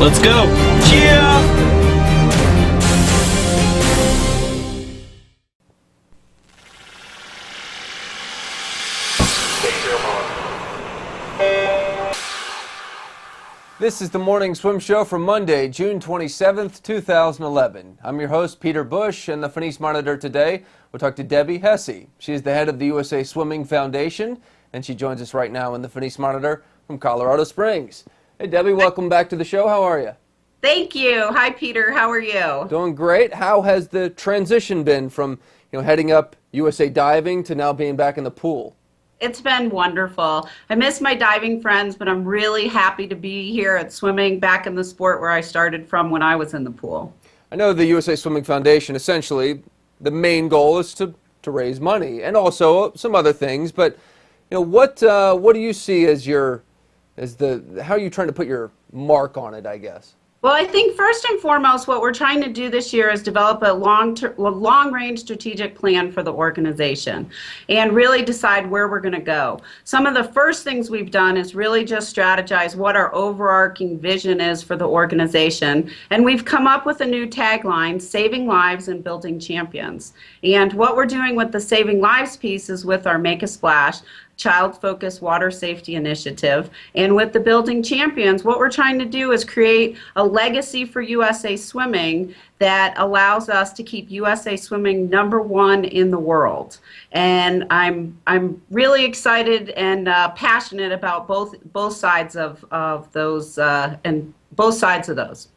Let's go. Cheer! This is the Morning Swim Show for Monday, June 27th, 2011. I'm your host, Peter Bush, and the Phoenix Monitor today. We'll talk to Debbie Hesse. She is the head of the USA Swimming Foundation, and she joins us right now in the Phoenix Monitor from Colorado Springs. Hey, Debbie, welcome back to the show. How are you? Thank you. Hi, Peter. How are you? Doing great. How has the transition been from, heading up USA Diving to now being back in the pool? It's been wonderful. I miss my diving friends, but I'm really happy to be here at swimming, back in the sport where I started from when I was in the pool. I know the USA Swimming Foundation, essentially, the main goal is to raise money and also some other things, but what do you see as how are you trying to put your mark on it, I guess? Well, I think first and foremost, what we're trying to do this year is develop a long-range strategic plan for the organization and really decide where we're going to go. Some of the first things we've done is really just strategize what our overarching vision is for the organization. And we've come up with a new tagline, Saving Lives and Building Champions. And what we're doing with the Saving Lives piece is with our Make a Splash, child-focused water safety initiative. And with the Building Champions, what we're trying to do is create a legacy for USA Swimming that allows us to keep USA Swimming #1 in the world. And I'm really excited and passionate about both sides of those and both sides of those.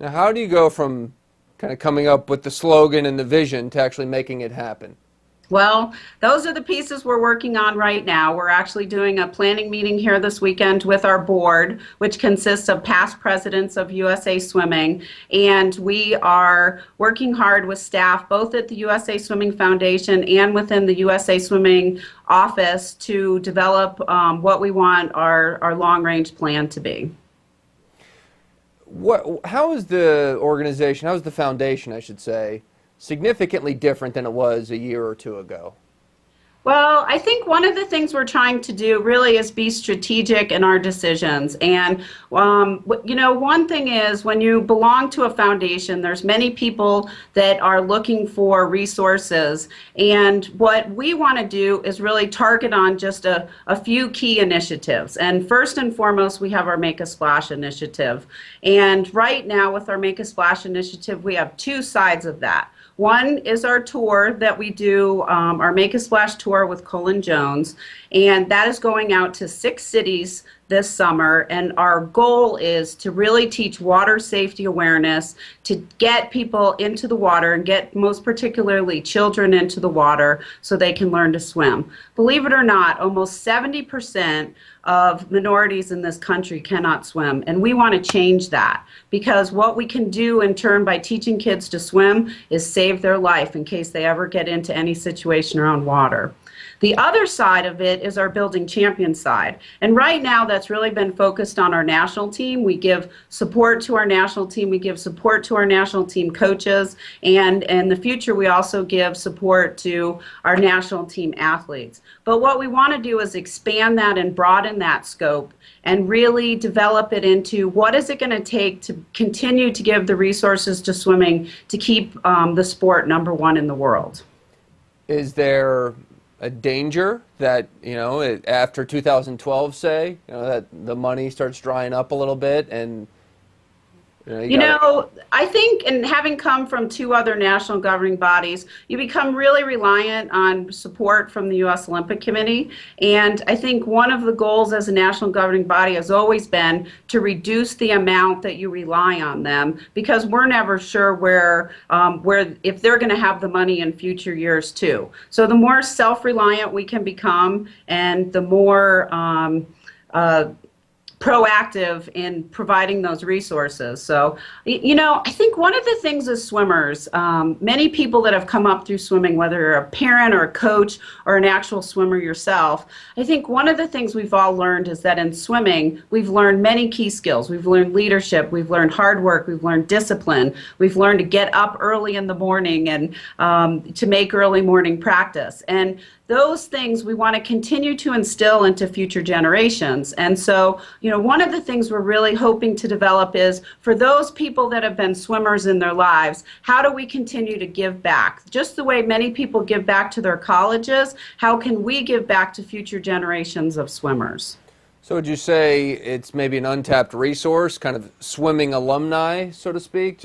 Now, how do you go from kind of coming up with the slogan and the vision to actually making it happen? Well, those are the pieces we're working on right now. We're actually doing a planning meeting here this weekend with our board, which consists of past presidents of USA Swimming, and we are working hard with staff both at the USA Swimming Foundation and within the USA Swimming office to develop what we want our long-range plan to be. How is the organization, how is the foundation, I should say, significantly different than it was a year or two ago? Well, I think one of the things we're trying to do really is be strategic in our decisions. And, one thing is when you belong to a foundation, there's many people that are looking for resources. And what we want to do is really target on just a few key initiatives. And first and foremost, we have our Make a Splash initiative. And right now with our Make a Splash initiative, we have two sides of that. One is our tour that we do, our Make a Splash tour with Colin Jones, and that is going out to 6 cities this summer, and our goal is to really teach water safety awareness, to get people into the water and get most particularly children into the water so they can learn to swim. Believe it or not, almost 70% of minorities in this country cannot swim, and we want to change that because what we can do in turn by teaching kids to swim is save their life in case they ever get into any situation around water. The other side of it is our Building Champions side. And right now that's really been focused on our national team. We give support to our national team. We give support to our national team coaches. And in the future, we also give support to our national team athletes. But what we want to do is expand that and broaden that scope and really develop it into what is it going to take to continue to give the resources to swimming to keep the sport #1 in the world. Is there a danger that, after 2012, say, that the money starts drying up a little bit and I think, and having come from 2 other national governing bodies, you become really reliant on support from the U.S. Olympic Committee. And I think one of the goals as a national governing body has always been to reduce the amount that you rely on them, because we're never sure where if they're going to have the money in future years too. So the more self-reliant we can become, and the more proactive in providing those resources. So, I think one of the things as swimmers, many people that have come up through swimming, whether you're a parent or a coach or an actual swimmer yourself, I think one of the things we've all learned is that in swimming, we've learned many key skills. We've learned leadership, we've learned hard work, we've learned discipline, we've learned to get up early in the morning and to make early morning practice. And those things we want to continue to instill into future generations. And so, one of the things we're really hoping to develop is for those people that have been swimmers in their lives, how do we continue to give back? Just the way many people give back to their colleges, how can we give back to future generations of swimmers? So would you say it's maybe an untapped resource, kind of swimming alumni, so to speak?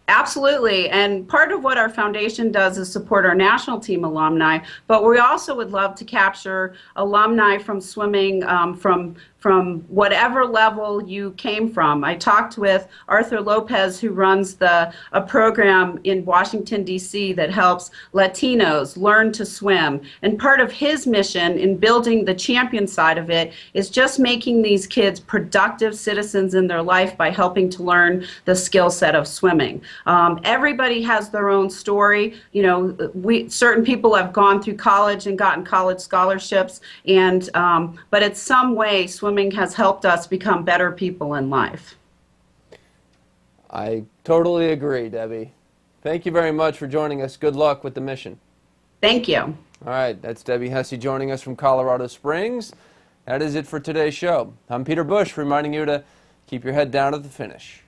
Absolutely, and part of what our foundation does is support our national team alumni, but we also would love to capture alumni from swimming from whatever level you came from. I talked with Arthur Lopez, who runs a program in Washington, D.C. that helps Latinos learn to swim. And part of his mission in building the champion side of it is just making these kids productive citizens in their life by helping to learn the skill set of swimming. Everybody has their own story. Certain people have gone through college and gotten college scholarships, and but in some way, swimming has helped us become better people in life. I totally agree, Debbie. Thank you very much for joining us. Good luck with the mission. Thank you. All right, that's Debbie Hesse joining us from Colorado Springs. That is it for today's show. I'm Peter Bush, reminding you to keep your head down at the finish.